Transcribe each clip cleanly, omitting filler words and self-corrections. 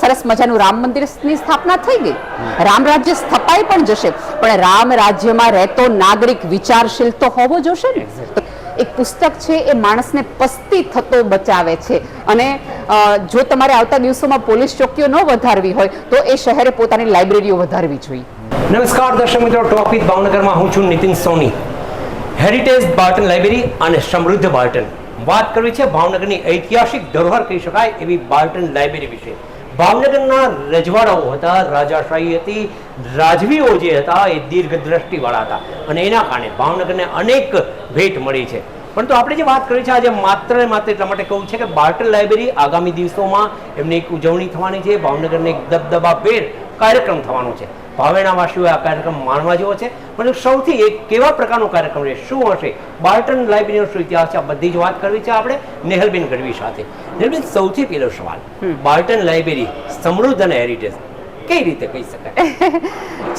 સરસ મજાનું રામ મંદિરની સ્થાપના થઈ ગઈ, રામ રાજ્ય સ્થપાઈ પણ જશે, પણ રામ રાજ્યમાં રહેતો નાગરિક વિચારશીલ તો હોવો જોશે ને. એક પુસ્તક છે એ માણસને પસ્તી થતો બચાવે છે, અને જો તમારે આવતા દિવસોમાં પોલીસ ચોકીઓ ન વધારવી હોય તો એ શહેરે પોતાની લાઇબ્રેરીઓ વધારવી જોઈએ. નમસ્કાર દર્શક મિત્રો, ટોપ વિથ ભાવનગરમાં હું છું નીતિન સોની. હેરિટેજ બાર્ટન લાઇબ્રેરી અને સમૃદ્ધ બાર્ટન, વાત કરવી છે ભાવનગરની ઐતિહાસિક ધરોહર કહી શકાય એવી બાર્ટન લાઇબ્રેરી વિશે. ભાવનગરના રજવાડાઓ હતા, રાજાશાહી હતી, રાજવીઓ જે હતા એ દીર્ઘદ્રષ્ટિવાળા હતા, અને એના કારણે ભાવનગરને અનેક ભેટ મળી છે. પરંતુ આપણે જે વાત કરી છે આજે માત્ર ને માત્ર એટલા માટે કહું છે કે બાર્ટન લાઇબ્રેરી આગામી દિવસોમાં એમની એક ઉજવણી થવાની છે. ભાવનગરને એક દબદબાભેર કાર્યક્રમ થવાનો છે. ભાવેણાવાસીઓએ આ કાર્યક્રમ માણવા જેવો છે, પણ સૌથી એક કેવા પ્રકારનો કાર્યક્રમ રહે, શું હશે, બાર્ટન લાઇબ્રેરીનો શું ઇતિહાસ છે, આ બધી જ વાત કરવી છે આપણે નેહલબેન ગઢવી સાથે. નેહલબેન, સૌથી પહેલો સવાલ, બાર્ટન લાઇબ્રેરી સમૃદ્ધ અને હેરિટેજ કઈ રીતે કહી શકાય?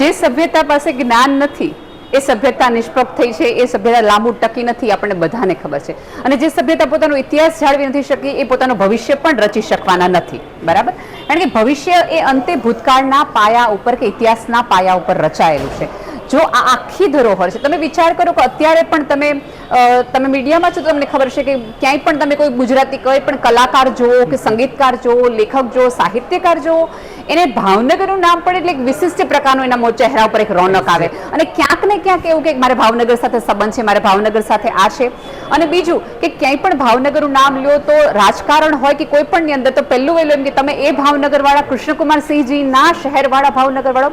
જે સભ્યતા પાસે જ્ઞાન નથી એ સભ્યતા નિષ્પ્રભ થઈ છે, એ સભ્યતા લાંબુ ટકી નથી, આપણને બધાને ખબર છે. અને જે સભ્યતા પોતાનો ઇતિહાસ જાળવી નથી શકી એ પોતાનું ભવિષ્ય પણ રચી શકવાના નથી, બરાબર? કારણ કે ભવિષ્ય એ અંતે ભૂતકાળના પાયા ઉપર કે ઇતિહાસના પાયા ઉપર રચાયેલું છે. જો આ આખી ધરોહર છે, તમે વિચાર કરો કે અત્યારે પણ તમે મીડિયામાં છો તો તમને ખબર છે કે ક્યાંય પણ તમે કોઈ ગુજરાતી કોઈ પણ કલાકાર જુઓ કે સંગીતકાર જુઓ, લેખક જુઓ, સાહિત્યકાર જુઓ, એને ભાવનગરનું નામ પડે એટલે એક વિશિષ્ટ પ્રકારનું એના ચહેરા ઉપર એક રોનક આવે, અને ક્યાંક ને ક્યાંક એવું કે મારે ભાવનગર સાથે સંબંધ છે, મારે ભાવનગર સાથે આ છે. અને બીજું કે ક્યાંય પણ ભાવનગરનું નામ લ્યો તો રાજકારણ હોય કે કોઈ પણની અંદર તો પહેલું વહેલું એમ કે તમે એ ભાવનગરવાળા કૃષ્ણકુમારસિંહજીના શહેરવાળા ભાવનગરવાળો,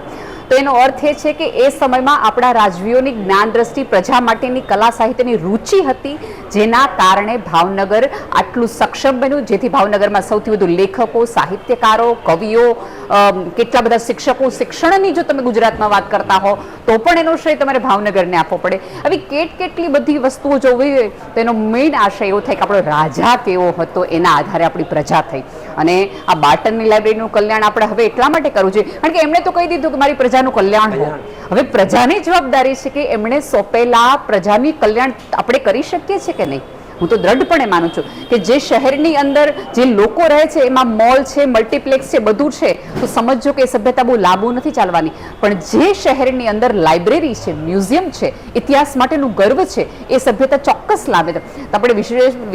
તો એનો અર્થ એ છે કે એ સમયમાં આપણા રાજવીઓની જ્ઞાન દ્રષ્ટિ, પ્રજા માટેની કલા સાહિત્યની રુચિ હતી, જેના કારણે ભાવનગર આટલું સક્ષમ બન્યું, જેથી ભાવનગરમાં સૌથી વધુ લેખકો, સાહિત્યકારો, કવિઓ, કેટલા બધા શિક્ષકો, શિક્ષણની જો તમે ગુજરાતમાં વાત કરતા હો તો પણ એનો શ્રેય તમારે ભાવનગરને આપવો પડે. આવી કેટલી બધી વસ્તુઓ જોવી હોય તો એનો મેઇન આશય એવો થાય કે આપણો રાજા કેવો હતો એના આધારે આપણી પ્રજા થઈ. અને આ બાર્ટનની લાઇબ્રેરીનું કલ્યાણ આપણે હવે એટલા માટે કરવું જોઈએ કારણ કે એમણે તો કહી દીધું કે મારી પ્રજાનું કલ્યાણ હોય. હવે પ્રજાની જવાબદારી છે કે એમણે સોંપેલા પ્રજાની કલ્યાણ આપણે કરી શકીએ છીએ કે નહીં. હું તો દ્રઢપણે માનું છું કે જે શહેરની અંદર જે લોકો રહે છે એમાં મોલ છે, મલ્ટીપ્લેક્સ છે, બધું છે, તો સમજો કે એ સભ્યતા બહુ લાંબુ નથી ચાલવાની. પણ જે શહેરની અંદર લાઇબ્રેરી છે, મ્યુઝિયમ છે, ઇતિહાસ માટેનું ગર્વ છે, એ સભ્યતા ચોક્કસ લાવે છે. તો આપણે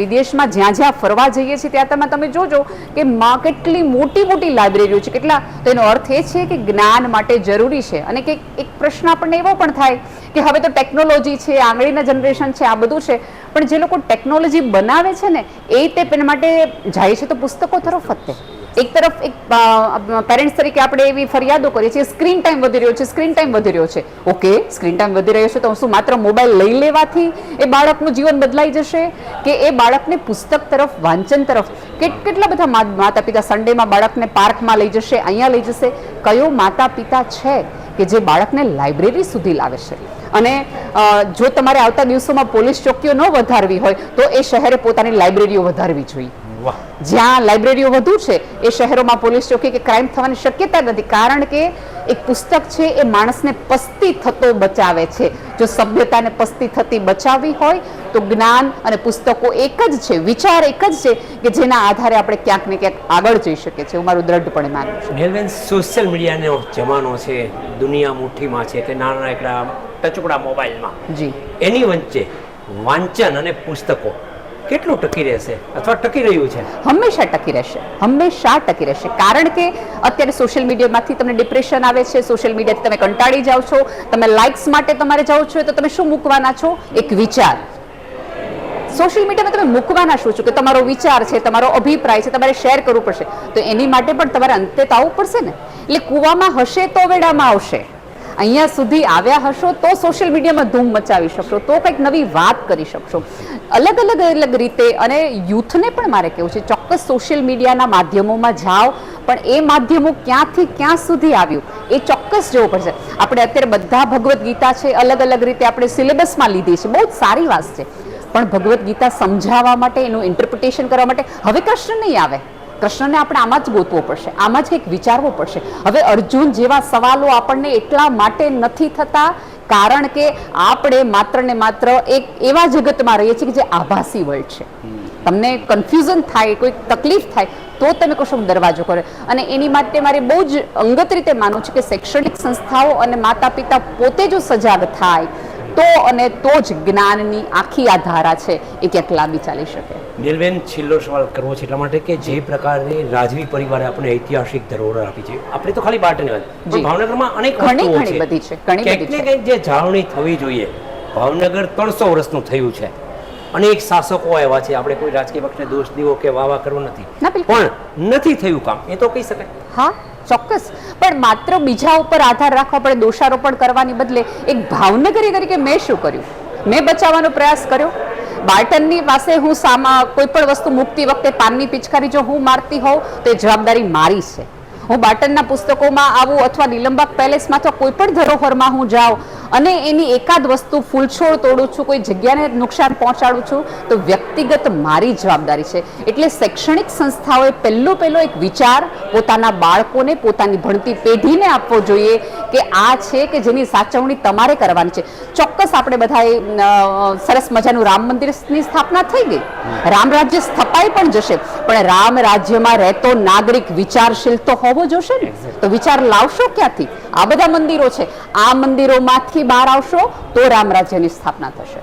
વિદેશમાં જ્યાં જ્યાં ફરવા જઈએ છીએ ત્યાં તમે જોજો કે કેટલી મોટી મોટી લાઇબ્રેરીઓ છે, કેટલા. તો એનો અર્થ એ છે કે જ્ઞાન માટે જરૂરી છે. અને કે એક પ્રશ્ન આપણને એવો પણ થાય કે હવે તો ટેકનોલોજી છે, આંગળીના જનરેશન છે, આ બધું છે, પણ જે લોકો ટેકનોલોજી બનાવે છે ને એ તે માટે જાય છે તો પુસ્તકો તરફ જ. એક તરફ એક પેરેન્ટ્સ તરીકે આપણે એવી ફરિયાદો કરીએ છીએ, સ્ક્રીન ટાઈમ વધી રહ્યો છે, સ્ક્રીન ટાઈમ વધી રહ્યો છે. ઓકે, સ્ક્રીન ટાઈમ વધી રહ્યો છે તો શું માત્ર મોબાઈલ લઈ લેવાથી એ બાળકનું જીવન બદલાઈ જશે કે એ બાળકને પુસ્તક તરફ, વાંચન તરફ? કેટલા બધા માતા પિતા સન્ડેમાં બાળકને પાર્કમાં લઈ જશે, અહીંયા લઈ જશે. કયો માતા પિતા છે કે જે બાળકને લાઇબ્રેરી સુધી લાવે છે? અને જો તમારે આવતા દિવસોમાં પોલીસ ચોકીઓ ન વધારવી હોય તો એ શહેરે પોતાની લાઇબ્રેરીઓ વધારવી જોઈએ. જ્યાં લાઇબ્રેરીઓ વધુ છે એ શહેરોમાં પોલીસ ચોકી કે ક્રાઇમ થવાની શક્યતા નથી, કારણ કે એક પુસ્તક છે એ માણસને પસ્તી થતો બચાવે છે. જો સભ્યતાને પસ્તી થતી બચાવવી હોય તો જ્ઞાન અને પુસ્તકો એક જ છે, વિચાર એક જ છે કે જેના આધારે આપણે ક્યાંક ને ક્યાંક આગળ જઈ શકીએ છીએ. હું મારું દ્રઢપણે માનું છું. નેહલબેન, સોશિયલ મીડિયાનો જમાનો છે, દુનિયા મુઠ્ઠીમાં છે, તે નાના એકડા ટચુકડા મોબાઈલમાં, જી, એની વચ્ચે વાંચન અને પુસ્તકો કેટલું ટકી રહેશે અથવા ટકી રહ્યું છે? હંમેશા ટકી રહેશે, હંમેશા ટકી રહેશે. કારણ કે અત્યારે સોશિયલ મીડિયામાંથી તમને ડિપ્રેશન આવે છે, સોશિયલ મીડિયાથી તમે કંટાળી જાઓ છો, તમે લાઇક્સ માટે તમારે જાઓ છો, તો તમે શું મૂકવાના છો? એક વિચાર. સોશિયલ મીડિયામાં તમે મૂકવાના શું છો? કે તમારો વિચાર છે, તમારો અભિપ્રાય છે, તમારે શેર કરવું પડશે. તો એની માટે પણ તમારે અંતે તો આવવું પડશે ને. એટલે કૂવામાં હશે તો વેડામાં આવશે. અહીંયા સુધી આવ્યા હશો તો સોશિયલ મીડિયામાં ધૂમ મચાવી શકશો, તો કંઈક નવી વાત કરી શકશો અલગ રીતે. અને યુથને પણ મારે કહેવું છે, ચોક્કસ સોશિયલ મીડિયાના માધ્યમોમાં જાઓ, પણ એ માધ્યમો ક્યાંથી ક્યાં સુધી આવ્યું એ ચોક્કસ જોવું પડશે. આપણે અત્યારે બધા ભગવદ્ ગીતા છે અલગ રીતે આપણે સિલેબસમાં લીધી છે, બહુ જ સારી વાત છે, પણ ભગવદ્ ગીતા સમજાવવા માટે, એનું ઇન્ટરપ્રિટેશન કરવા માટે હવે કૃષ્ણ નહીં આવે. કૃષ્ણને આપણે આમાં જ ગોતવો પડશે, આમાં જ કંઈક વિચારવું પડશે. હવે અર્જુન જેવા સવાલો આપણને એટલા માટે નથી થતા કારણ કે આપણે માત્ર ને માત્ર એક એવા જગતમાં રહીએ છીએ કે જે આભાસી વર્લ્ડ છે. તમને કન્ફ્યુઝન થાય, કોઈ તકલીફ થાય તો તમે કશો દરવાજો કરો. અને એની માટે મારે બહુ જ અંગત રીતે માનવું છે કે શૈક્ષણિક સંસ્થાઓ અને માતા પિતા પોતે જો સજાગ થાય તો અને તો જ જ્ઞાનની આખી આ ધારા છે એ ક્યાંક લાંબી ચાલી શકે. નીલબેન, છેલ્લો સવાલ કરવો છે એટલા માટે કે જે પ્રકારે રાજવી પરિવારે આપણે ઐતિહાસિક ધરોહર આપી છે, આપણે તો ખાલી બાટની વાત, પણ ભાવનગરમાં અનેક ઘણી બધી છે. કંઈક ને કંઈક જે જાળવણી થવી જોઈએ. ભાવનગર 300 વર્ષનું થયું છે, અનેક શાસકો આવ્યા છે, આપણે કોઈ રાજકીય પક્ષને દોષ દેવો કે વાવા કરવો નથી, પણ નથી થયું કામ, એ તો કહી શકાય. હા, ચોક્કસ. પણ માત્ર બીજા ઉપર આધાર રાખવા પડે, દોષારોપણ કરવાની બદલે એક ભાવનગરી તરીકે મેં શું કર્યું? મેં બચાવવાનો પ્રયાસ કર્યો. બાર્ટનની પાસે હું કોઈ પણ વસ્તુ મૂકતી વખતે પાનની પિચકારી જો હું મારતી હોઉં તો એ જવાબદારી મારી છે. હું બાર્ટનના પુસ્તકોમાં આવું અથવા નીલમબાગ પેલેસમાં અથવા કોઈ પણ ધરોહરમાં હું જાઉં અને એની એકાદ વસ્તુ ફૂલછોડ તોડું છું, કોઈ જગ્યાને નુકસાન પહોંચાડું છું તો વ્યક્તિગત મારી જવાબદારી છે. એટલે શૈક્ષણિક સંસ્થાઓએ પહેલો એક વિચાર પોતાના બાળકોને, પોતાની ભણતી પેઢીને આપવો જોઈએ કે આ છે કે જેની સાચવણી તમારે કરવાની છે. ચોક્કસ આપણે બધાએ સરસ મજાનું રામ મંદિરની સ્થાપના થઈ ગઈ, રામ રાજ્ય સ્થપાઈ પણ જશે, પણ રામ રાજ્યમાં રહેતો નાગરિક વિચારશીલ તો હોવો જોશે ને. તો વિચાર લાવશો ક્યાંથી? આ બધા મંદિરો છે, આ મંદિરોમાંથી બહાર આવશો તો રામ રાજ્યની સ્થાપના થશે.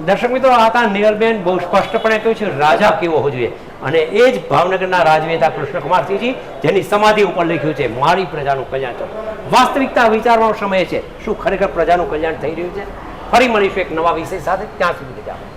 દર્શક મિત્રો, આ હતા નીલબેન, બહુ સ્પષ્ટપણે કહ્યું છે રાજા કેવો હોવો જોઈએ, અને એ જ ભાવનગરના રાજવેતા કૃષ્ણકુમારસિંહજી, જેની સમાધિ ઉપર લખ્યું છે મારી પ્રજાનું કલ્યાણ કરો. વાસ્તવિકતા વિચારવાનો સમય છે, શું ખરેખર પ્રજાનું કલ્યાણ થઈ રહ્યું છે? ફરી મળીશું એક નવા વિષય સાથે, ત્યાં સુધી જાઓ.